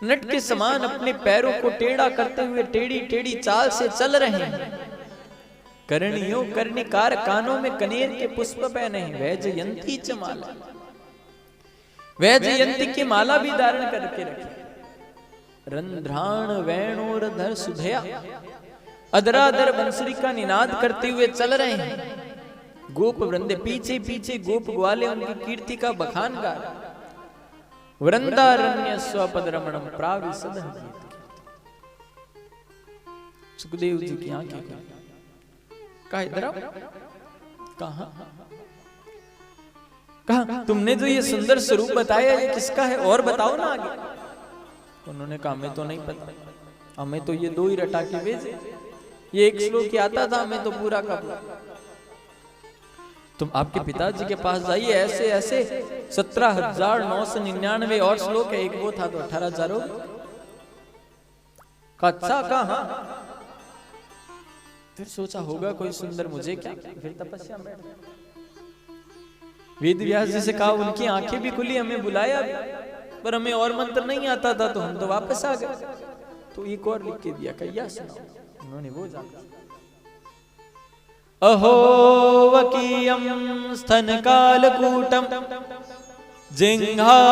नट के समान अपने पैरों को टेढ़ा करते हुए टेढ़ी टेढ़ी चाल से चल रहे हैं। कर्णियों कर्णिकार, कानों में कनेर के पुष्प पहने हैं। वैजयंती च माला, वैजयंती की माला भी धारण करके रखे। रंध्राण वेणोरधर सुधया, अधराधर बंसुरी का निनाद करते हुए चल रहे हैं। गोप वृंदे पीछे पीछे गोप ग्वाले उनकी कीर्ति का बखान गा रहे। वृंदारण्य स्वपद रमणम प्राविशदं गीत। सुखदेव जी की आंखें कहा, इधर आओ। कहा कहा तुमने जो ये सुंदर स्वरूप बताया ये किसका है, और बताओ ना आगे। उन्होंने कहा हमें तो नहीं पता, हमें तो ये दो ही रटा के भेजे, ये एक श्लोक ही आता था, हमें तो पूरा का पूरा। तुम आपके पिताजी के पास जाइए, ऐसे ऐसे 17,999 और श्लोक है, एक वो था तो 18,000 हो। अच्छा कहा, फिर सोचा होगा कोई सुंदर, मुझे क्या, फिर तपस्या में वेद व्यास जी से कहा, उनकी आंखें भी खुली, हमें बुलाया भी, पर हमें और मंत्र नहीं आता था तो हम तो वापस आ गए। तो एक और लिख के दिया, कैया सुनाओ। उन्होंने वो जाना, अहो वकीयम स्तन कालकूटम जिंहासयापायदप्यः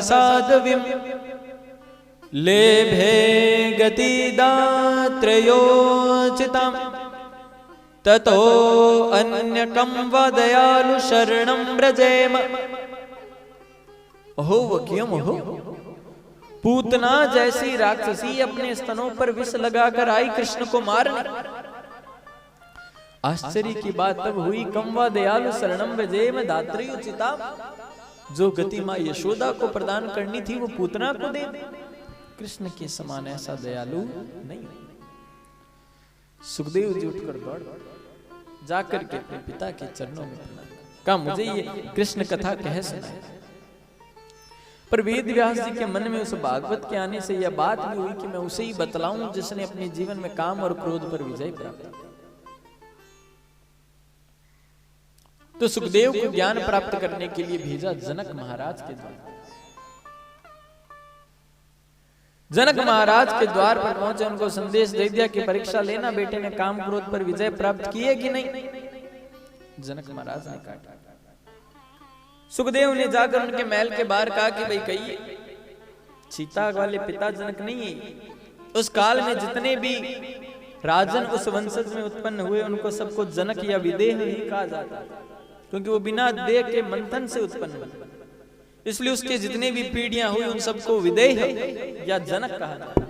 साध्वीं लेभे गतिदात्रयोचितं ततो अन्यकं वदयालु शरणं व्रजेम। अहो वकीयम, अहो पूतना जैसी राक्षसी अपने स्तनों पर विष लगाकर आई कृष्ण को मारने। आश्चर्य की बात तब हुई, कम्वा दयालु शरणम व्रजेम दात्री उचिता, जो गति मां यशोदा को प्रदान करनी थी वो पूतना को दे दे। कृष्ण के समान ऐसा दयालु नहीं। सुखदेव जी उठकर दौड़ जाकर के अपने पिता के चरणों में प्रणाम कहा, मुझे ये कृष्ण कथा कह सुनाए। पर वेद व्यास जी के मन में उस भागवत के आने से यह बात भी हुई कि मैं उसे ही बतलाऊं जिसने अपने जीवन में काम और क्रोध पर विजय प्राप्त किया। तो सुखदेव को ज्ञान प्राप्त करने के लिए भेजा जनक महाराज के द्वार। जनक महाराज के द्वार पर पहुंचे, उनको संदेश दे दिया कि परीक्षा लेना, बेटे ने काम क्रोध पर विजय प्राप्त किए कि नहीं। जनक महाराज ने कहा, सुखदेव ने जाकर उनके महल के बाहर कहा कि भाई कहिए, सीता वाले पिता जनक नहीं है। उस काल में जितने भी राजन उस वंशज में उत्पन्न हुए उनको सबको जनक या विदेह ही कहा जाता, क्योंकि वो बिना देह के मंथन से उत्पन्न हुए, इसलिए उसके जितने भी पीढ़ियां हुई उन सबको विदेह या जनक कहा जाता।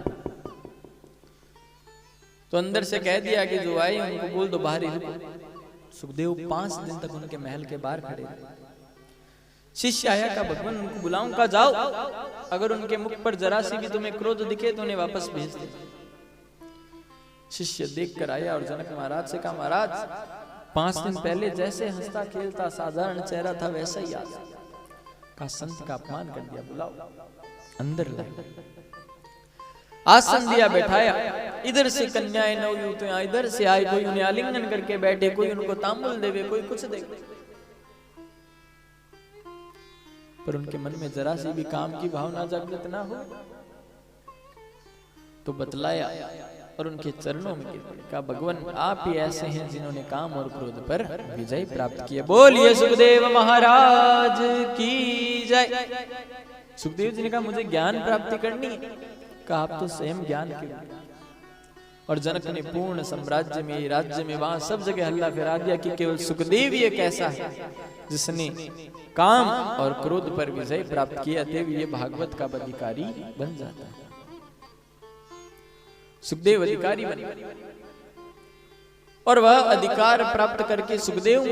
तो अंदर से कह दिया कि जो आए उनको बोल दो बाहर ही। सुखदेव 5 दिन तक उनके महल के बाहर खड़े रहे। शिष्य आया का भगवान उनको बुलाऊं का, जाओ, अगर उनके मुख पर जरा सी भी तुम्हें क्रोध दिखे तो उन्हें वापस भेज दे। शिष्य देख कर आया और जनक महाराज से कहा, महाराज 5 दिन पहले जैसे हंसता खेलता साधारण चेहरा था वैसा ही आज का संत का अपमान कर दिया, बुलाओ अंदर लाए। आसन दिया, बैठाया। इधर से कन्याएं नवयुवतियां इधर से आए, कोई उन्हें आलिंगन करके बैठे, कोई उनको तांबुल देवे, कोई कुछ देवे। पर उनके मन में जरा सी भी काम की भावना जागृत ना हो। तो बतलाया और उनके चरणों में कहा, भगवान आप ही ऐसे हैं जिन्होंने काम और क्रोध पर विजय प्राप्त किया। बोलिए सुखदेव महाराज की जय। सुखदेव जी ने कहा, मुझे ज्ञान प्राप्ति करनी है। कहा, आप तो स्वयं ज्ञान के। और जनक ने पूर्ण साम्राज्य में, राज्य में, वहां सब जगह हल्ला फैला दिया कि केवल सुखदेव ही एक ऐसा है जिसने काम और क्रोध पर विजय प्राप्त किया, देव ये भागवत का अधिकारी बन जाता है। सुखदेव अधिकारी बने और वह अधिकार प्राप्त करके सुखदेव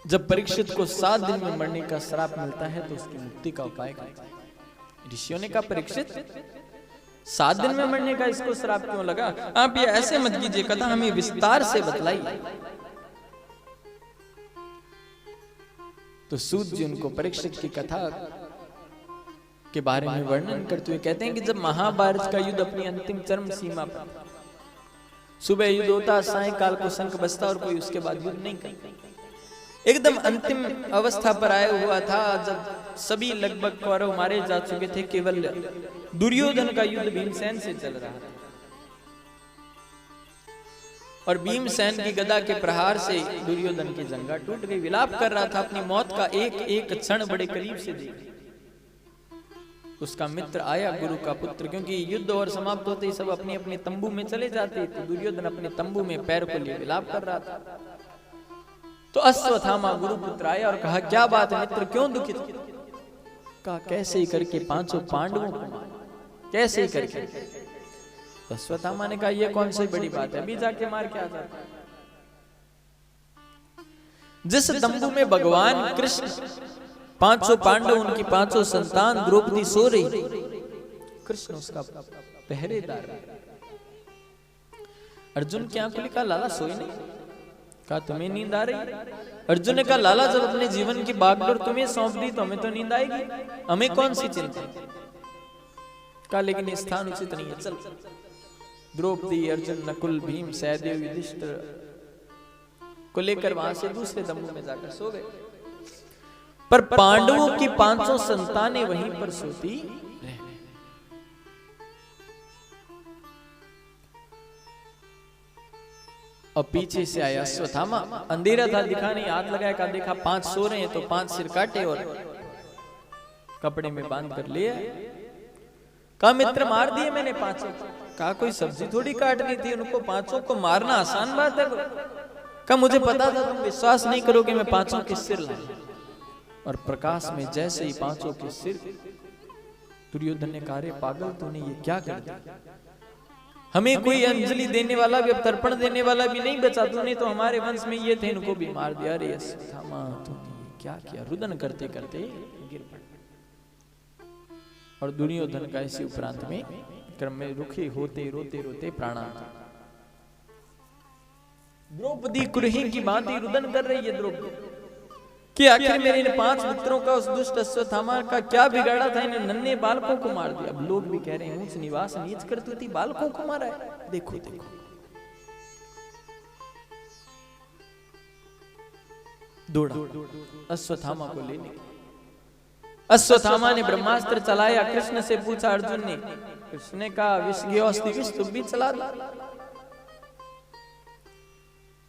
जब परीक्षित को 7 दिन में मरने का श्राप मिलता है तो उसकी मुक्ति का उपाय करता है। ऋषियों ने कहा, परीक्षित 7 दिन में मरने का इसको श्राप क्यों लगा? आप ये ऐसे मत कीजिए, कथा हमें विस्तार से बतलाइए। तो सूत जी उनको परीक्षित की कथा के बारे में वर्णन करते हुए कहते हैं कि जब महाभारत का युद्ध अपनी अंतिम चरम सीमा पर, सुबह युद्ध होता, सायंकाल को शंख बजता और कोई उसके बाद युद्ध नहीं करता। एकदम अंतिम अवस्था पर आया हुआ था, जब सभी लगभग कौरव मारे जा चुके थे, केवल दुर्योधन का युद्ध भीमसेन से चल रहा था। और भीमसेन की गदा के प्रहार से दुर्योधन की जंगा टूट गई। विलाप कर रहा था, अपनी मौत का एक एक क्षण बड़े करीब से देख। उसका मित्र आया, गुरु का पुत्र, क्योंकि युद्ध और समाप्त होते ही सब अपनी अपनी तंबू में चले जाते, तो दुर्योधन अपने तंबू में पैर को लिए विलाप कर रहा था। तो अश्वत्थामा गुरुपुत्र आया और कहा, क्या बात है मित्र, क्यों दुखित? कहा, कैसे ही करके 500 पांडवों को मार, कैसे ही करके। तो अश्वत्थामा ने कहा, यह कौन सी बड़ी बात है, अभी जाके मार के आ जाता। जिस तंबू में भगवान कृष्ण, 500 पांडव, उनकी 500 संतान, द्रौपदी सो रही, कृष्ण उसका पहरेदार। अर्जुन की आंख खुली, कहा, लाला सोए नहीं? कहा, तुम्हें नींद आ रही? अर्जुन ने कहा, लाला जब अपने जीवन की बागडोर तुम्हें सौंप दी तो हमें तो नींद आएगी, हमें कौन सी चिंता? कहा, लेकिन ये स्थान उचित नहीं है, चल। द्रौपदी, अर्जुन, नकुल, भीम, सहदेव, युधिष्ठिर को लेकर वहां से दूसरे तंबू में जाकर सो गए। पर पांडवों की 500 संतानें वहीं पर सोती रह। और पीछे से आया अश्वत्थामा, अंधेरा था, दिखा नहीं, हाथ लगाया, कहा, देखा 5 सो रहे हैं, तो 5 सिर काटे और कपड़े में बांध कर लिए। कहा, मित्र, मार दिए मैंने 500। कहा, कोई सब्जी थोड़ी काटनी थी, उनको 500 को मारना आसान बात है। कहा, मुझे पता था तुम विश्वास नहीं करोगे, मैं 500 के सिर लाऊं। और प्रकाश में जैसे ही 500 के सिर, दुर्योधन ने कहा, पागल, तूने ये क्या कर दिया? हमें कोई अंजलि देने वाला भी, अब तर्पण देने वाला भी नहीं बचा, तूने तो हमारे वंश में ये थे, इनको भी मार दिया। अरे अश्वत्थामा, तूने क्या किया? रुदन करते करते गिर पड़ा। और दुर्योधन का इसी उपरांत में क्रम में रुखे होते रोते रोते प्राणांत। द्रौपदी कुरही की भांति रुदन कर रही है द्रौपदी कि आखिर मेरे इन 5 मित्रों का उस दुष्ट अश्वत्थामा का क्या बिगाड़ा था, इन्हें नन्हे बालकों को मार दिया। अब लोग भी कह रहे हैं, ऊंच निवास नीच करती थी, बालकों को मारा है। देखो देखो, दौड़ा अश्वत्थामा को लेने। अश्वत्थामा ने ब्रह्मास्त्र चलाया, कृष्ण से पूछा अर्जुन ने। कृष्ण ने कहा, विष विष तुम भी चला दो।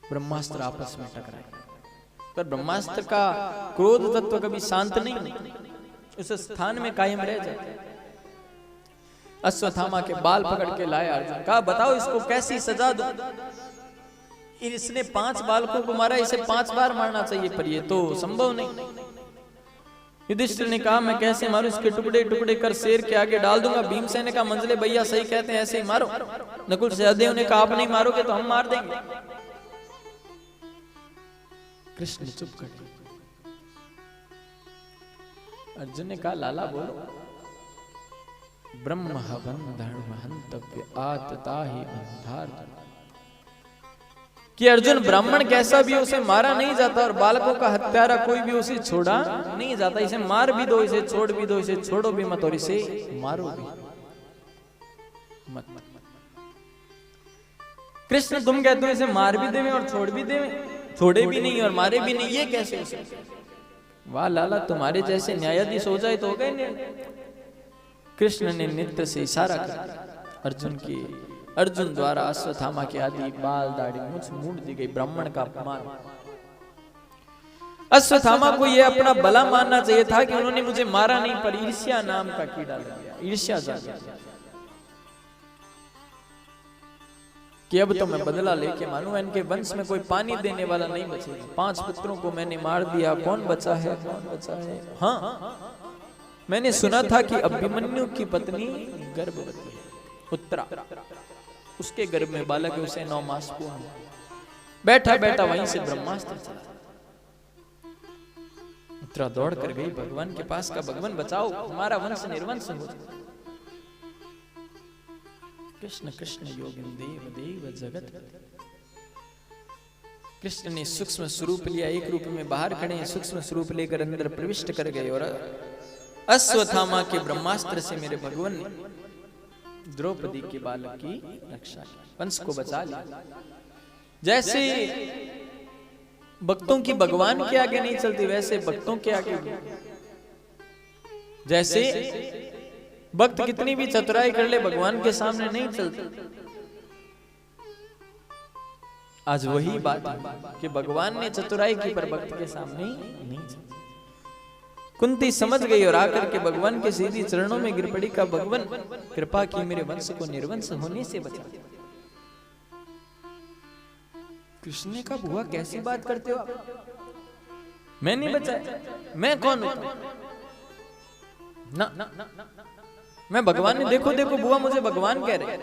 ब्रह्मास्त्र आपस में टकराए, पर ब्रह्मास्त्र का क्रोध तत्व कभी शांत नहीं, उस स्थान में कायम रह जाता। अश्वत्थामा के बाल पकड़ के लाया अर्जुन, कहा, बताओ इसको कैसी सजा दो? इसने 5 बालकों को मारा, इसे 5 बार मारना चाहिए, पर ये तो संभव नहीं। युधिष्ठिर ने कहा, मैं कैसे मारूं? इसके टुकड़े टुकड़े कर शेर के आगे डाल दूंगा। भीमसेन ने कहा, मंजले भैया सही कहते हैं, ऐसे ही मारो। नकुल सहदेव ने कहा, आप नहीं मारोगे तो हम मार देंगे। कृष्ण चुप कर गए। अर्जुन ने कहा, लाला बोलो। ब्रह्म हवन धर्म हंतव्य आतताहि अंधार। कि अर्जुन, ब्राह्मण कैसा भी उसे मारा नहीं जाता, और बालकों का हत्यारा कोई भी उसे छोड़ा नहीं जाता। इसे मार भी दो, इसे छोड़ भी दो, इसे छोड़ो भी मत और इसे मारो भी मत। कृष्ण, तुम कहते हो इसे मार भी देवे और छोड़ भी देवे, छोड़े भी नहीं और मारे भी नहीं, ये कैसे हो सकता? वाह लाला, तुम्हारे जैसे न्यायाधीश हो जाए तो हो गए। कृष्ण ने नेत्र से इशारा कर अर्जुन द्वारा अश्वत्थामा के आदि बाल दाढ़ी मूंछ मूंड दी गई। ब्राह्मण का अपमान। अश्वत्थामा को यह अपना भला मानना चाहिए था कि उन्होंने मुझे मारा नहीं, पर ईर्ष्या नाम का कीड़ा लग गया, ईर्ष्या जाग गया कि अब तो मैं बदला लेके मानूं। इनके वंश में कोई पानी देने वाला नहीं बचेगा। 5 पुत्रों को मैंने मार दिया, कौन बचा है? कौन बचा है? हाँ, मैंने सुना था कि अभिमन्यु की पत्नी गर्भवती है, उत्तरा, उसके गर्भ में बालक है, उसे 9 मास पूर्ण। बैठा बैठा वहीं से ब्रह्मास्त्र चला। उत्तरा दौड़ कर गई भगवान के पास, का भगवान बचाओ, हमारा वंश निर्वंश हो जाए। कृष्ण कृष्ण योगिन देव देव जगत। कृष्ण ने सूक्ष्म स्वरूप लिया, एक रूप में बाहर खड़े हैं, सूक्ष्म स्वरूप लेकर अंदर प्रविष्ट कर गए और अश्वत्थामा के ब्रह्मास्त्र से मेरे भगवान ने द्रौपदी के बालक की रक्षा की, वंश को बचा लिया। जैसे भक्तों की भगवान के आगे नहीं चलती, वैसे भक्तों के आगे जैसे भक्त कितनी भी चतुराई कर ले भगवान के सामने नहीं चलते। आज वही बात है कि भगवान ने चतुराई की पर भक्त के सामने नहीं चलती। कुंती समझ गई और आकर के भगवान के सीधी चरणों में गिर पड़ी। का भगवान कृपा की मेरे वंश को निर्वंश होने से बचा। कृष्ण ने कहा बुआ कैसी बात करते हो आप, मैं नहीं बचाया, मैं कौन हूं ना, मैं भगवान ने, देखो देखो बुआ मुझे भगवान कह रहे।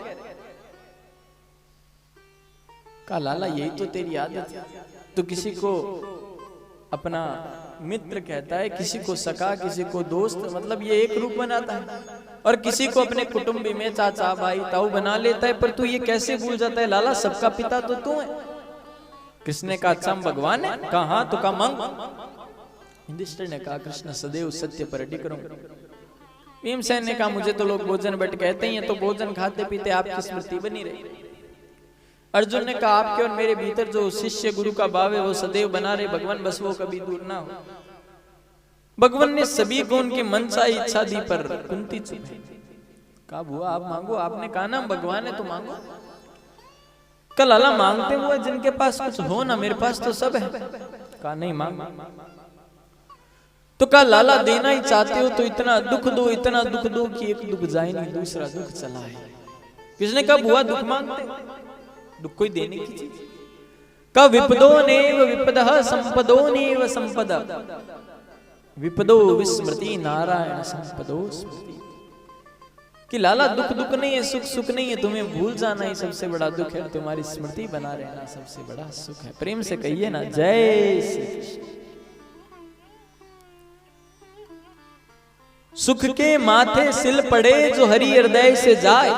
कहा लाला यही तो तेरी आदत है, तो किसी को अपना मित्र कहता है, किसी को सखा, किसी को दोस्त, मतलब ये एक रूप बनाता है, और किसी को अपने कुटुंबी में चाचा भाई ताऊ बना लेता है। पर तू ये कैसे भूल जाता है लाला, सबका पिता तो तू है। कृष्ण ने कहा अच्छा हम भगवान है? कहा हाँ, तो कहा मांग। युधिष्ठिर ने कहा कृष्ण सदैव सत्य पर अडिग रहूंगा। भीमसेन ने कहा मुझे तो लोग भोजन बट कहते ही हैं, तो भोजन खाते पीते आपकी स्मृति बनी रही। अर्जुन ने कहा आपके और मेरे भीतर जो शिष्य गुरु का भाव है वो सदैव बना रहे भगवान, बस वो कभी दूर ना हो। भगवान ने सभी को उनकी मनसा इच्छा दी, पर कुंती चुप है। कहा बुआ आप मांगो, आपने कहा ना भगवान है तो मांगो। कल लाला मांगते हुए जिनके पास कुछ हो ना, मेरे पास तो सब है। कहा नहीं मांग। तो कहा लाला देना ही चाहते हो तो इतना दुख दो, इतना दुख दो कि एक दुख जाए नहीं दूसरा दुख चला है। किसने कहा बुआ दुख मांगते, दुख कोई देने की चीज। कहा विपदो नेव विपदः संपदो नेव संपदा, विपदो विस्मृति नारायण संपदो स्मृति। कि लाला दुख दुख नहीं है, सुख सुख नहीं है, तुम्हें भूल जाना ही सबसे बड़ा दुख है, तुम्हारी स्मृति बना रहना सबसे बड़ा सुख है। प्रेम से कहिए ना जय श्री कृष्ण। सुख के माथे सिल पड़े जो हरि हृदय से जाए,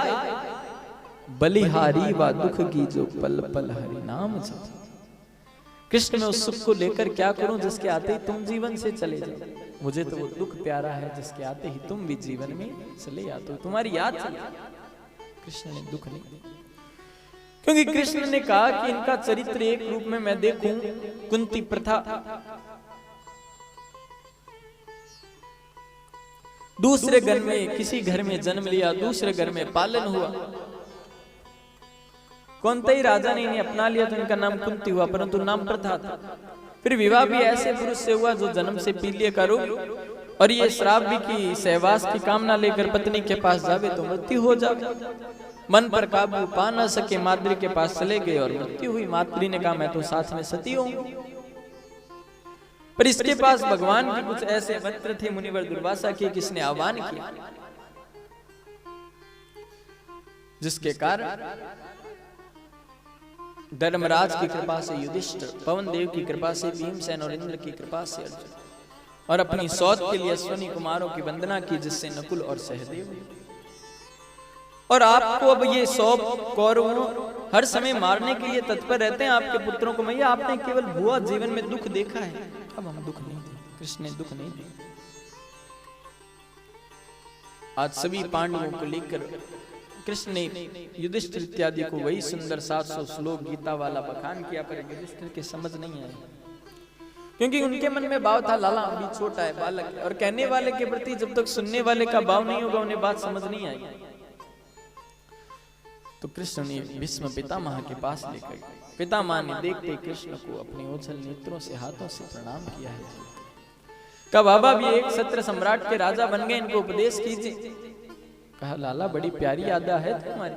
बलिहारी व दुख की जो पल पल हरि नाम जपे। कृष्ण में उस सुख को लेकर क्या करूं जिसके आते ही तुम जीवन से चले जाओ। मुझे तो वो दुख प्यारा है जिसके आते ही तुम भी जीवन में चले आते हो, तुम्हारी याद चले। कृष्ण ने दुख नहीं दिया, क्योंकि कृष्ण ने कहा कि इनका चरित्र एक रूप में मैं देखूं। कुंती प्रथा, दूसरे घर में किसी घर में जन्म लिया, दूसरे घर में पालन हुआ, कौन ही राजा ने इन्हें अपना लिया तो इनका नाम कुंती हुआ, परंतु नाम प्रथा था। फिर विवाह भी ऐसे पुरुष से हुआ जो जन्म से पीलिया का रोग, और ये श्राप भी की सहवास की कामना लेकर पत्नी के पास जावे तो मृत्यु हो जावे। मन पर काबू पा न सके माद्री के पास चले गए और मृत्यु हुई। माद्री ने कहा मैं तो साथ में सती हूं। पर इसके पास भगवान के कुछ ऐसे मंत्र थे मुनिवर दुर्वासा के, किसने आह्वान किया, जिसके कारण धर्मराज की कृपा से युधिष्ठिर, पवन देव की कृपा से भीमसेन और इंद्र की कृपा से अर्जुन, और अपनी सौत के लिए अश्विनी कुमारों की वंदना की जिससे नकुल और सहदेव। और आपको अब ये 100 कौरवों हर समय मारने के लिए तत्पर रहते हैं आपके पुत्रों को। मैया आपने केवल भुआ जीवन में दुख देखा है, अब हम दुख नहीं दें। कृष्ण ने दुख नहीं दिया। आज सभी पांडवों को लेकर कृष्ण ने युधिष्ठिर इत्यादि को वही सुंदर 700 श्लोक गीता वाला बखान किया, पर युधिष्ठिर के समझ नहीं आया, क्योंकि उनके मन में भाव था लाला अभी छोटा है, बालक है, और कहने वाले के प्रति जब तक सुनने वाले का भाव नहीं होगा उन्हें बात समझ नहीं आएगी। तो कृष्ण ने भीष्म पितामह के पास लेकर गए। पितामह ने देखते कृष्ण को अपने ओझल नेत्रों से हाथों से प्रणाम किया है। कहा बाबा भी एक सत्र सम्राट के राजा बन गए, इनको उपदेश कीजिए। कहा लाला बड़ी प्यारी आदा है तुम्हारी,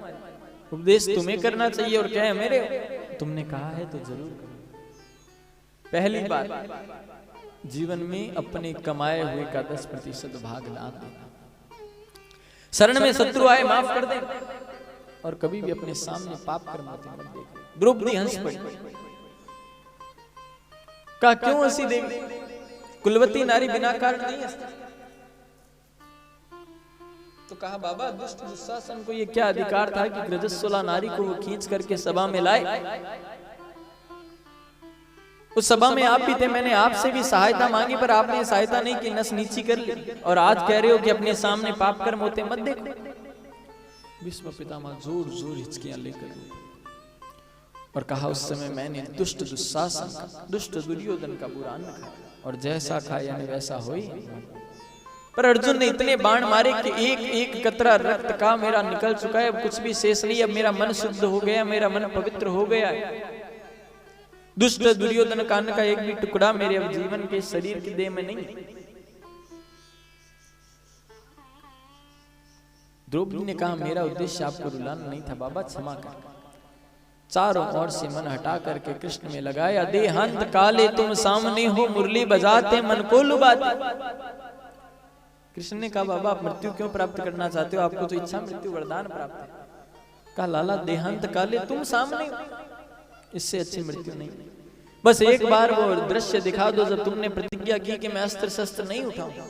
उपदेश तुम्हें करना चाहिए और क्या है मेरे, तुमने कहा है तो जरूर करो। पहली बात, जीवन में अपने कमाए हुए का 10% भाग दान देना। शरण में शत्रु आए माफ कर दे, और कभी भी अपने सामने पाप कर्म मत देखो। द्रौपदी हंस पड़ी, कहा क्यों हंसी देवी, कुलवती नारी बिना कारण नहीं हंसती। तो कहा बाबा दुष्ट दुशासन को ये क्या अधिकार था कि रजस्वला नारी को वो खींच करके सभा में लाए। उस सभा में आप भी थे, मैंने आपसे भी सहायता मांगी पर आपने सहायता नहीं की, नस नीची कर ली, और आज कह रहे हो कि अपने सामने पाप कर्म होते मत देखो। भीष्म पितामह जोर जोर हिचकियां लेकर और कहा उस समय मैंने दुष्ट दुशासन का, दुष्ट दुर्योधन का बुरा अन्न खाया और जैसा खाया यानी वैसा हो ही। पर अर्जुन ने इतने बाण मारे कि एक एक कतरा रक्त का मेरा निकल चुका है, अब कुछ भी शेष नहीं, अब मेरा मन शुद्ध हो गया, मेरा मन पवित्र हो गया है। दुष्ट दुर्योधन का अन्न का एक भी टुकड़ा मेरे अब जीवन के शरीर की देह में नहीं। द्रौपदी ने कहा मेरा उद्देश्य आपको रुलाना नहीं था बाबा, क्षमा कर। चारों ओर से मन हटा करके कृष्ण में लगाया, देहांत काले तुम सामने हो, मुरली बजाते मन को लुभाते। कृष्ण ने कहा बाबा आप मृत्यु क्यों प्राप्त करना चाहते हो, आपको तो इच्छा मृत्यु वरदान प्राप्त है। कहा लाला देहांत काले तुम सामने हो, इससे अच्छी मृत्यु नहीं। बस एक बार वो दृश्य दिखा दो जब तुमने प्रतिज्ञा की कि मैं अस्त्र शस्त्र नहीं उठाऊंगा,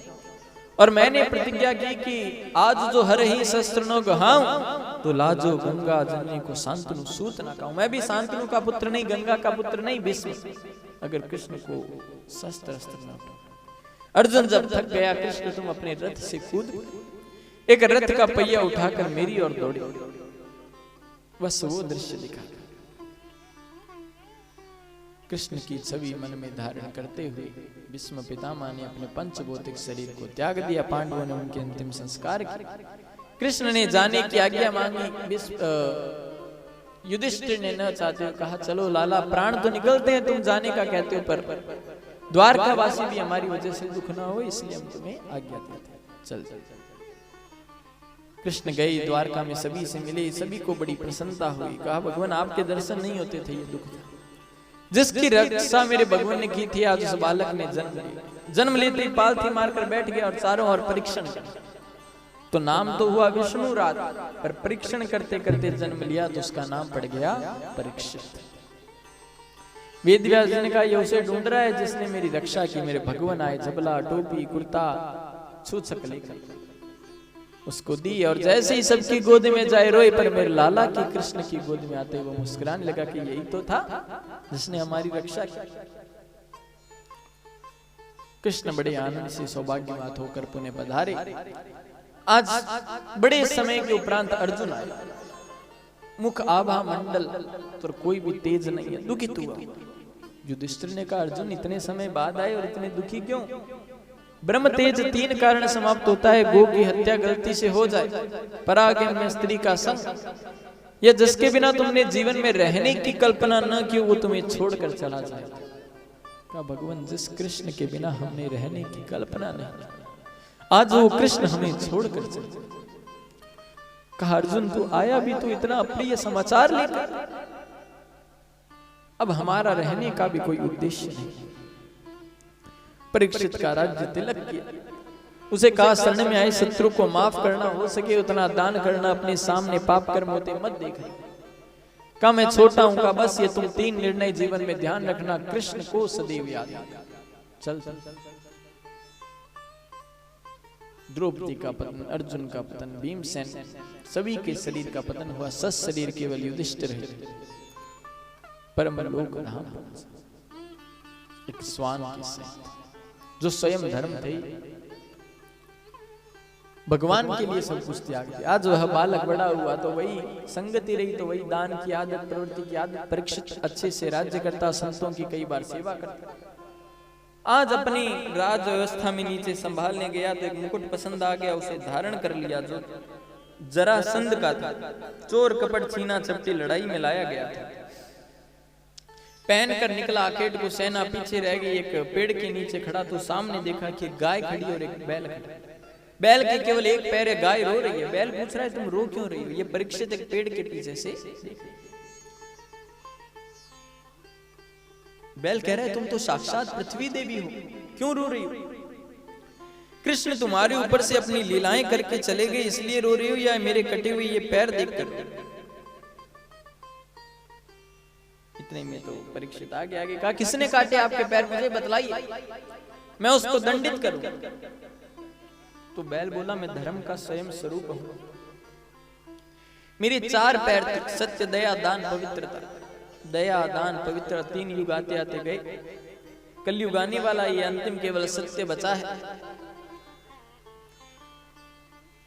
और मैंने प्रतिज्ञा की कि आज जो हर ही शस्त्र न गहाऊं तो लाजो गंगा जननी को शांतनु सूत न कहूं। मैं भी शांतनु का पुत्र नहीं, गंगा का पुत्र नहीं, भीष्म, अगर कृष्ण को शस्त्र अस्त्र न उठाऊं। अर्जुन जब थक गया, कृष्ण तुम अपने रथ से कूद, एक रथ का पहिया उठाकर मेरी ओर दौड़े। बस वो दृश्य दिखा। कृष्ण की छवि मन में धारण करते हुए भीष्म पितामह ने अपने पंचभौतिक शरीर को त्याग दिया। पांडवों ने उनके अंतिम संस्कार किए। कृष्ण ने जाने की आज्ञा मांगी। युधिष्ठिर ने न चाहते हुए कहा चलो लाला प्राण तो निकलते हैं, तुम जाने का कहते हो, पर द्वारकावासी भी हमारी वजह से दुख ना हो इसलिए हम तुम्हें आज्ञा देते हैं, चल चल। कृष्ण गए द्वारका में, सभी से मिले, सभी को बड़ी प्रसन्नता हुई। कहा भगवान आपके दर्शन नहीं होते थे, ये दुख था। जिसकी रक्षा मेरे भगवान ने की थी, आज उस बालक ने जन्म लिया। जन्म लेते ही पालथी मारकर बैठ गया और चारों ओर परीक्षण किया। तो नाम तो हुआ विष्णु रात, पर परीक्षण करते करते जन्म लिया तो उसका नाम पड़ गया परीक्षित। वेदव्यास जी ने कहा ये उसे ढूंढ रहा है जिसने मेरी रक्षा की। मेरे भगवान आए, झबला टोपी कुर्ता छूछक लेकर उसको दी, और जैसे ही सबकी गोद में जाए रोए, पर मेरे लाला की कृष्ण की गोद में आते वो मुस्कुराने लगा कि यही तो था जिसने हमारी रक्षा की। कृष्ण बड़े आनंद से सौभाग्यवत होकर पुणे पधारे। आज बड़े समय के उपरांत अर्जुन आए। मुख आभा मंडल पर कोई भी तेज नहीं है, दुखित हुआ। युधिष्ठिर ने कहा अर्जुन इतने समय बाद आए और इतने दुखी क्यों? ब्रह्म तेज 3 कारण समाप्त होता है। गो की हत्या गलती से हो जाए, परागण में स्त्री का संग, या जिसके बिना तुमने जीवन में रहने की कल्पना न की वो तुम्हें छोड़कर चला जाए। कहा भगवान जिस कृष्ण के बिना हमने रहने की कल्पना नहीं, आज वो कृष्ण हमें छोड़कर चले जाए। कहा अर्जुन तू आया भी तो इतना अप्रिय समाचार लेकर, अब हमारा रहने का भी कोई उद्देश्य नहीं। परीक्षित का राज्य तिलक किया। उसे कहा शरण में आए शत्रु को माफ करना, हो सके उतना दान करना, अपने सामने पाप कर्म होते मत देखना। कहा मैं छोटा हूं, का बस ये तुम 3 निर्णय जीवन में ध्यान रखना, कृष्ण को सदैव याद। चल चल। द्रौपदी का पतन, अर्जुन का पतन, भीमसेन, सभी के शरीर का पतन हुआ। सस शरीर केवल युधिष्ठिर है। परम लोक धाम एक स्वान के सहित जो स्वयं धर्म थे, भगवान के लिए सब कुछ त्याग दिया। आज वह बालक बड़ा हुआ तो वही संगति रही, तो वही दान की आदत, प्रवृत्ति की आदत। परीक्षित अच्छे से राज्य करता, संतों की कई बार सेवा करता। आज अपनी राज व्यवस्था में नीचे संभालने गया तो एक मुकुट पसंद आ गया, उसे धारण कर लिया, जो जरासंध का था। चोर कपट छीना चपटी लड़ाई में लाया गया था। पहन कर निकला आखेट को, सेना पीछे रह गई। एक पेड़ के नीचे खड़ा तो सामने देखा कि गाय खड़ी और एक बैल खड़ा। बैल के केवल एक पैर है, गाय रो रही है। बैल पूछ रहा है तुम रो क्यों रही हो? ये परीक्षित एक पेड़ के पीछे से बैल कह रहा है तुम तो साक्षात पृथ्वी देवी हो, क्यों रो रही हो? कृष्ण तुम्हारे ऊपर से अपनी लीलाएं करके चले गए इसलिए रो रही हो, या मेरे कटे हुए ये पैर देखकर? इतने में तो परीक्षित आगे आगे कहा किसने काटे आपके पैर, मुझे बतलाइए, मैं उसको दंडित करूं। तो बैल बोला मैं धर्म का स्वयं स्वरूप हूं, मेरे 4 पैर तक सत्य दया दान पवित्रता, दया दान पवित्र 3 युग आते आते गए। कलयुग आने वाला ये अंतिम केवल सत्य बचा है।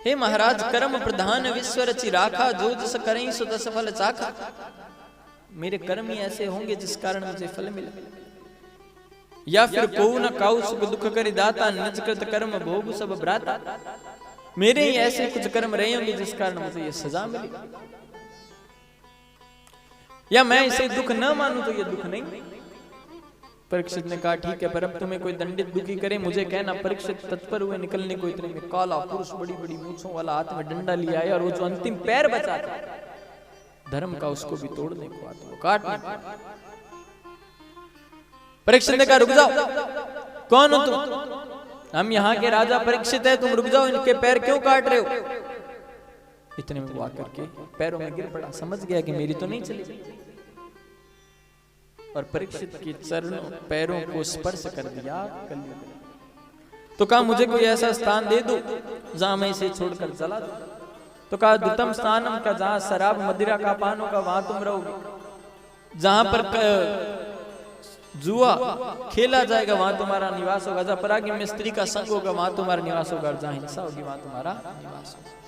हे महाराज कर्म प्रधान विश्व रचि राखा, जो जस करई सो तस फल चाखा। मेरे कर्म ही ऐसे होंगे जिस कारण मुझे फल मिले, या फिर को न काउ सुख दुख करि दाता, निज कृत कर्म भोग सब भ्राता, मेरे ही ऐसे कुछ कर्म रहे होंगे जिस कारण मुझे ये सजा मिली, या मैं इसे दुख न मानूं तो ये दुख नहीं। परीक्षित ने कहा ठीक है, पर अब तुम्हें कोई दंडित दुखी करे मुझे कहना। परीक्षित तत्पर हुए निकलने को, इतने में काला पुरुष बड़ी बड़ी मूंछों वाला हाथ में डंडा लिया है और वो जो अंतिम पैर बचा था धर्म का उसको भी तोड़ने को आता, काटने। परीक्षित ने कहा रुक जाओ, कौन हो तुम? हम यहाँ के राजा परीक्षित है, तुम रुक जाओ, इनके पैर क्यों काट रहे हो? इतने में वो आकर के पैरों में गिर पड़ा, समझ गया कि मेरी तो नहीं चली, और परीक्षित के चरणों पैरों को स्पर्श कर दिया। तो कहा मुझे कोई ऐसा स्थान दे दो जहां मैं इसे छोड़कर चला दूं। तो कहा द्वितम स्थानम का, जहां शराब मदिरा का पान होगा वहां तुम रहोगे, जहां पर जुआ खेला जाएगा वहां तुम्हारा निवास होगा, जहां परागी में स्त्री का संग होगा वहां तुम्हारा निवास होगा, जहां हिंसा होगी वहां तुम्हारा निवास होगा।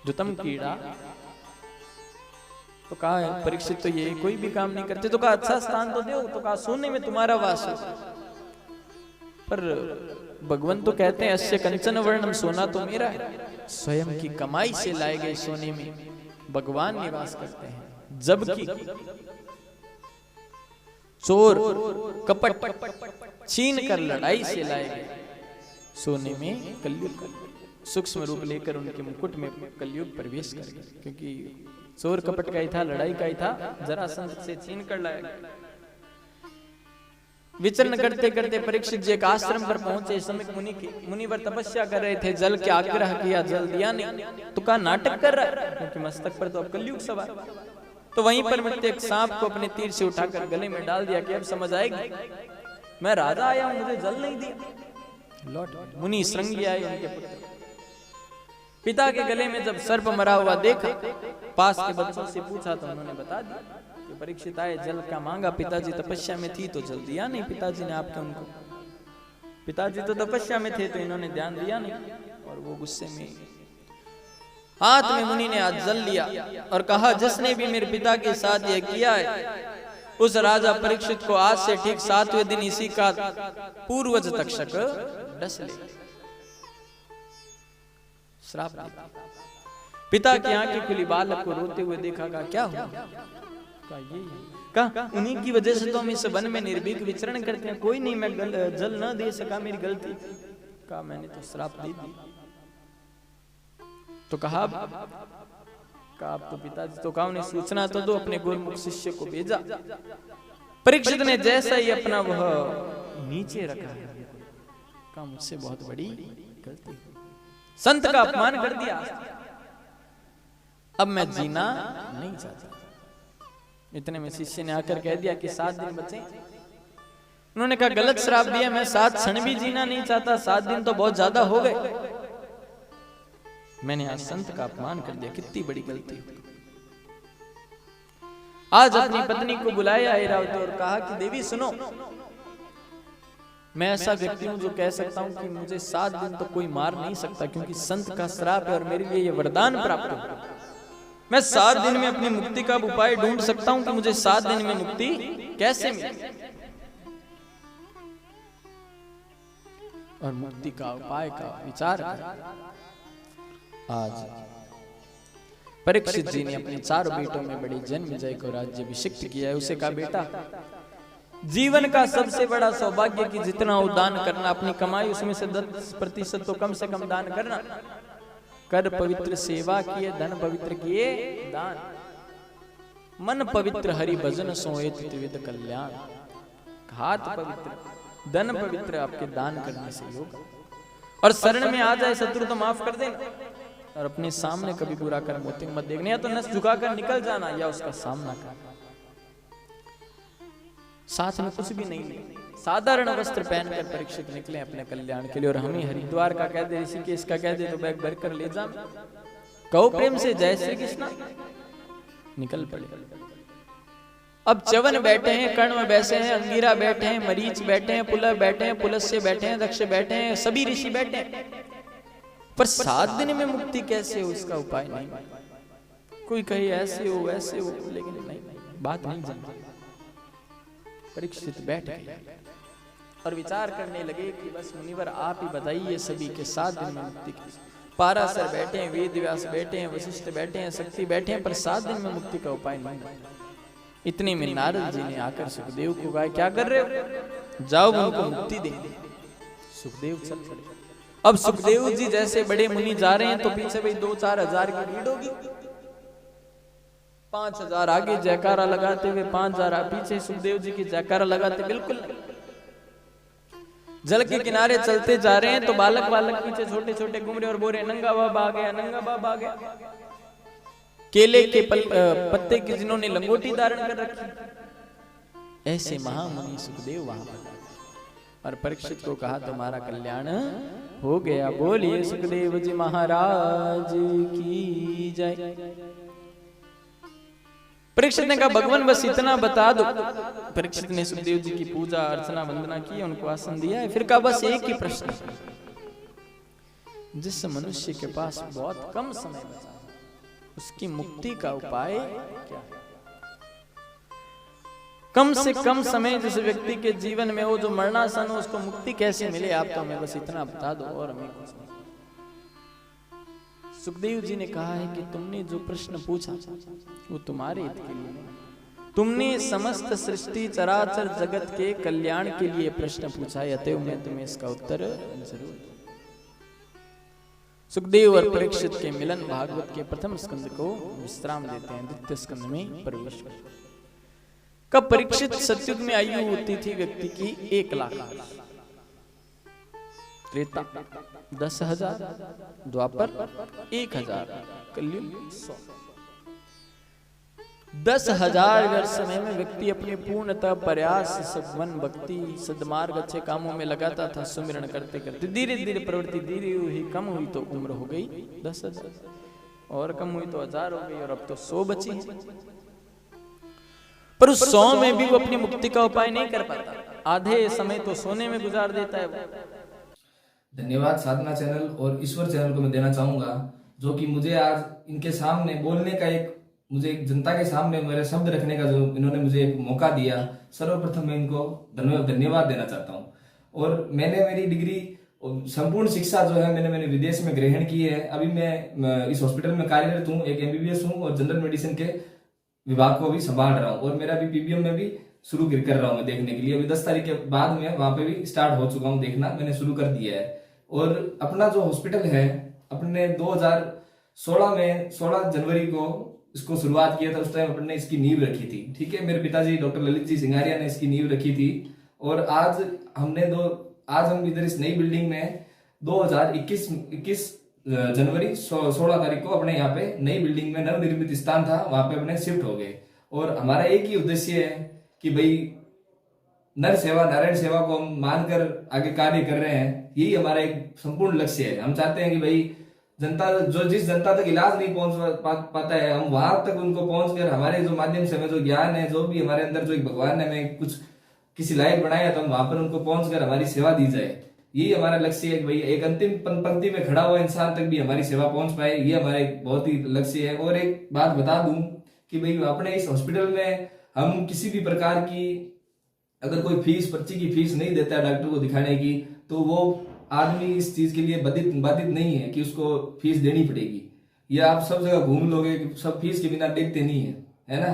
द्वितम कीड़ा। तो कहा परीक्षित तो ये कोई भी काम नहीं करते। तो कहा अच्छा स्थान तो दो। तो कहा सोने में तुम्हारा वास हो। पर भगवान तो कहते हैं अस्य कंचन वर्णम, सोना तो मेरा है, स्वयं की कमाई से लाए गए सोने में भगवान निवास करते हैं, जबकि चोर कपट छीन कर लड़ाई से लाए गए सोने में कलयुग सूक्ष्म रूप लेकर उनके मुकुट में कलयुग प्रवेश कर गए, क्योंकि चोर कपट का ही था, लड़ाई का ही था, जरासंध से छीन कर लाया गया। विचरण करते करते परीक्षित जी एक आश्रम पर पहुंचे। समय मुनिवर तपस्या कर रहे थे, जल के आग्रह किया, जल दिया नहीं। तो कहा नाटक कर रहा है, क्योंकि मस्तक पर तो अब कलयुग सवार। तो वहीं पर मिलते एक सांप को अपने तीर से उठाकर गले में डाल दिया कि अब समझ आएगी मैं राजा आया हूं, मुझे जल नहीं दिया। लौट मुनि श्रृंगी आए, उनके पुत्र पिता के गले में जब सर्प मरा हुआ देखा, पास के बच्चों से पूछा तो उन्होंने बता दिया कि परीक्षित आए, जल का मांगा, पिताजी तपस्या में थी तो जल दिया नहीं पिताजी ने आपके उनको, पिताजी तो तपस्या में थे तो इन्होंने ध्यान दिया नहीं। और वो गुस्से में हाथ में मुनि ने आज जल लिया और कहा जिसने भी मेरे पिता के साथ यह किया है उस राजा परीक्षित को आज से ठीक 7वें दिन इसी का पूर्वज तक्षक डस ले। श्राप। पिता की आंखें खुली, बालक को रोते हुए देखा, कहा क्या हुआ? कहा ये, कहा उन्हीं की वजह से तो हम इस वन में निर्भीक विचरण करते हैं, कोई नहीं, मैं जल न दे सका, मेरी गलती। कहा मैंने तो श्राप दे दी। तो कहा आप तो पिताजी, तो कहा उन्हें सूचना तो दो, अपने गुरुमुख शिष्य को भेजा। परीक्षित ने जैसा ही अपना वह नीचे रखा, कहा मुझसे बहुत बड़ी गलती, संत का अपमान कर दिया, अब मैं जीना नहीं चाहता। इतने में शिष्य ने आकर कह दिया कि 7 दिन बचे। उन्होंने कहा गलत श्राप दिया, मैं 7 क्षण भी जीना नहीं चाहता, 7 दिन तो बहुत ज्यादा हो गए, मैंने आज संत का अपमान कर दिया, कितनी बड़ी गलती। आज अपनी पत्नी को बुलाया ऐरावत और कहा कि देवी सुनो, मैं ऐसा व्यक्ति हूं जो कह सकता हूं कि मुझे 7 दिन तो कोई मार नहीं सकता, क्योंकि संत का श्राप है और मेरे लिए ये वरदान प्राप्त हो। मैं 7 दिन में अपनी मुक्ति का उपाय ढूंढ सकता हूं कि मुझे 7 दिन में मुक्ति कैसे मिले, और मुक्ति का उपाय का विचार कर आज परीक्षित जी ने अपने 4 बेटों में बड़ी जन्मेजय को राज्याभिषिक्त किया है। उसे कहा बेटा, जीवन का सबसे बड़ा सौभाग्य कि जितना वो दान करना, अपनी कमाई उसमें से 10% तो कम से कम दान करना। कर पवित्र सेवा किए, धन पवित्र किए दान, मन पवित्र हरि भजन सोएत त्रिविध कल्याण। हाथ पवित्र, धन पवित्र आपके दान करने से होगा, और शरण में आ जाए शत्रु तो माफ कर देना, और अपने सामने कभी बुरा कर्म होते मत देखने, या तो नस झुकाकर निकल जाना या उसका सामना करना। साथ में कुछ भी नहीं, साधारण वस्त्र पहनकर परीक्षित निकले अपने कल्याण के लिए। और हमें हरिद्वार का कह दे, ऋषिकेश का कह दे तो बैग भर कर ले जा, कहो प्रेम से जय श्री कृष्ण, निकल पड़े। अब च्यवन बैठे हैं, कर्ण बैठे हैं, अंगिरा बैठे हैं, मरीच बैठे हैं, पुलह बैठे हैं, पुलस्त्य बैठे हैं, दक्ष बैठे हैं, सभी ऋषि बैठे हैं, पर 7 दिन में मुक्ति कैसे हो उसका उपाय नहीं। कोई कहे ऐसे हो वैसे हो, लेकिन नहीं, बात नहीं जमती। परीक्षित बैठ गए और विचार करने लगे कि बस मुनिवर आप ही बताइए सभी के 7 दिन में मुक्ति की। पाराशर बैठे हैं, वेद व्यास बैठे हैं, वशिष्ठ बैठे हैं, शक्ति बैठे हैं, पर 7 दिन में मुक्ति का उपाय नहीं। इतने में नारद जी ने आकर सुखदेव को कहा, क्या कर रहे हो, जाओ उनको मुक्ति देंगे। सुखदेव चल पड़े। अब सुखदेव जी जैसे बड़े मुनि जा रहे हैं तो पीछे भाई 2-4 हजार की भीड़ होगी। 5,000 आगे जयकारा लगाते हुए, 5,000 पीछे सुखदेव जी की जयकारा लगाते। बिल्कुल जल के किनारे चलते जा रहे हैं तो बालक बालक पीछे छोटे छोटे घूम रहे और बोल रहे, नंगा बाबा आ गया, नंगा बाबा आ गया। केले के पत्ते की जिन्होंने लंगोटी धारण कर रखी, ऐसे महामुनि सुखदेव वहां पर। और परीक्षित को कहा, तुम्हारा कल्याण हो गया, बोलिए सुखदेव जी महाराज की जय। परीक्षित ने कहा, भगवान बस इतना बता दो। परीक्षित ने सुखदेव जी की पूजा अर्चना वंदना की, उनको आसन दिया है। फिर कहा, बस एक ही प्रश्न, जिस मनुष्य के पास बहुत कम समय बचा उसकी मुक्ति का उपाय क्या है? कम से कम समय जिस व्यक्ति के जीवन में हो, जो मरणासन हो, उसको मुक्ति कैसे मिले? आप तो हमें बस इतना बता दो और हमें कुछ नहीं। सुखदेव जी ने कहा है कि तुमने जो प्रश्न पूछा वो तुम्हारे हित के लिए नहीं, तुमने समस्त सृष्टि चराचर जगत के कल्याण के लिए प्रश्न पूछा है, अतएव मैं तुम्हें इसका उत्तर जरूर। सुखदेव और परीक्षित के मिलन भागवत के प्रथम स्कंद को विश्राम देते हैं, द्वितीय स्कंद में प्रवेश करते हैं। कब परीक्षित सतयुग में आयु होती थी व्यक्ति की 1 लाख, त्रेता 10,000, द्वापर 1,000, कलयुग 100। 10,000 वर्ष समय में व्यक्ति अपने पूर्णतः प्रयास सद्वन भक्ति सद्मार्ग अच्छे कामों में लगाता था। सुमिरन करते करते धीरे धीरे प्रवृत्ति धीरे हुई, कम हुई तो उम्र हो गई 10,000, और कम हुई तो 1,000 हो गई, और अब तो 100 बची। पर उस 100 में भी वो अपनी मुक्ति का उपाय नहीं कर पाता, आधे समय तो सोने में गुजार देता है वो। धन्यवाद साधना चैनल और ईश्वर चैनल को मैं देना चाहूंगा, जो कि मुझे आज इनके सामने बोलने का मुझे एक जनता के सामने मेरे शब्द रखने का जो इन्होंने मुझे एक मौका दिया, सर्वप्रथम मैं इनको धन्यवाद देना चाहता हूं। और मैंने मेरी डिग्री संपूर्ण शिक्षा जो है मैंने विदेश में ग्रहण की है। अभी मैं इस हॉस्पिटल में कार्यरत हूँ, एक MBBS हूँ और जनरल मेडिसिन के विभाग को भी संभाल रहा हूँ, और मेरा भी PBM में भी शुरू कर रहा हूँ मैं देखने के लिए। अभी 10 तारीख के बाद में वहां पे भी स्टार्ट हो चुका हूँ, देखना मैंने शुरू कर दिया है। और अपना जो हॉस्पिटल है, अपने 2016 में 16 जनवरी को इसको शुरुआत किया था। उस टाइम अपने इसकी नींव रखी थी, ठीक है। मेरे पिताजी डॉक्टर ललित जी सिंगारिया ने इसकी नींव रखी थी। और आज हम इधर इस नई बिल्डिंग में 2021 जनवरी 16 तारीख को अपने यहाँ पे नई बिल्डिंग में नवनिर्मित स्थान था, वहां पे अपने शिफ्ट हो गए। और हमारा एक ही उद्देश्य है कि भाई नर सेवा नारायण सेवा को हम मानकर आगे कार्य कर रहे हैं, यही हमारा एक संपूर्ण लक्ष्य है। हम चाहते हैं कि भाई जनता जिस जनता तक इलाज नहीं पहुंच पाता है, हम वहां तक उनको पहुंचकर हमारे जो माध्यम से हमें जो ज्ञान है, जो भी हमारे अंदर जो एक भगवान ने हमें कुछ किसी लायक बनाया, तो हम वहां पर उनको पहुंचकर हमारी सेवा दी जाए। यही हमारा लक्ष्य है कि भाई एक अंतिम पंक्ति में खड़ा हुआ इंसान तक भी हमारी सेवा पहुंच पाए, ये हमारा एक बहुत ही लक्ष्य है। और एक बात बता दूं कि भाई अपने इस हॉस्पिटल में हम किसी भी प्रकार की अगर कोई फीस पर्ची की फीस नहीं देता है डॉक्टर को दिखाने की, तो वो आदमी इस चीज के लिए बाधित नहीं है कि उसको फीस देनी पड़ेगी। या आप सब जगह घूम लोगे, सब फीस के बिना देखते नहीं है ना।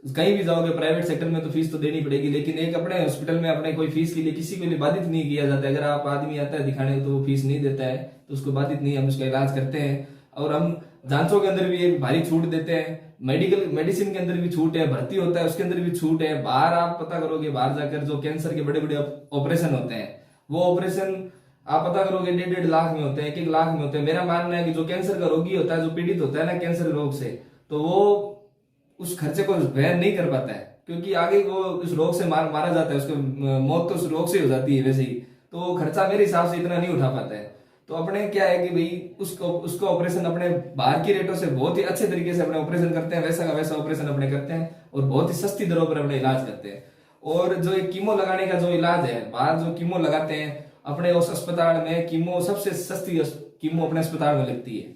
कहीं भी जाओगे प्राइवेट सेक्टर में तो फीस तो देनी पड़ेगी, लेकिन एक अपने हॉस्पिटल में अपने कोई फीस के लिए किसी के लिए बाधित नहीं किया जाता है। अगर आप आदमी आता है दिखाने तो वो फीस नहीं देता है तो उसको बाधित नहीं, हम उसका इलाज करते हैं। और हम जांचों के अंदर भी एक भारी छूट देते हैं, मेडिसिन के अंदर भी छूट है, भर्ती होता है उसके अंदर भी छूट है। बाहर आप पता करोगे, बाहर जाकर जो कैंसर के बड़े बड़े ऑपरेशन होते हैं, वो ऑपरेशन आप पता करोगे 1.5 लाख में होते हैं, 1 लाख में होते हैं। मेरा मानना है कि जो कैंसर का रोगी होता है, जो पीड़ित होता है ना कैंसर रोग से, तो वो उस खर्चे को वहन नहीं कर पाता है, क्योंकि आगे वो उस रोग से मारा जाता है, उसको मौत तो उस रोग से हो जाती है वैसे ही, तो खर्चा मेरे हिसाब से इतना नहीं उठा पाता है। तो अपने क्या है कि भाई उसको ऑपरेशन अपने बाहर की रेटों से बहुत ही अच्छे तरीके से अपने ऑपरेशन करते हैं, वैसा का वैसा ऑपरेशन अपने करते हैं और बहुत ही सस्ती दरों पर अपने इलाज करते हैं। और जो एक कीमो लगाने का जो इलाज है, बाहर जो कीमो लगाते हैं, अपने उस अस्पताल में कीमो सबसे सस्ती कीमो अपने अस्पताल में लगती है।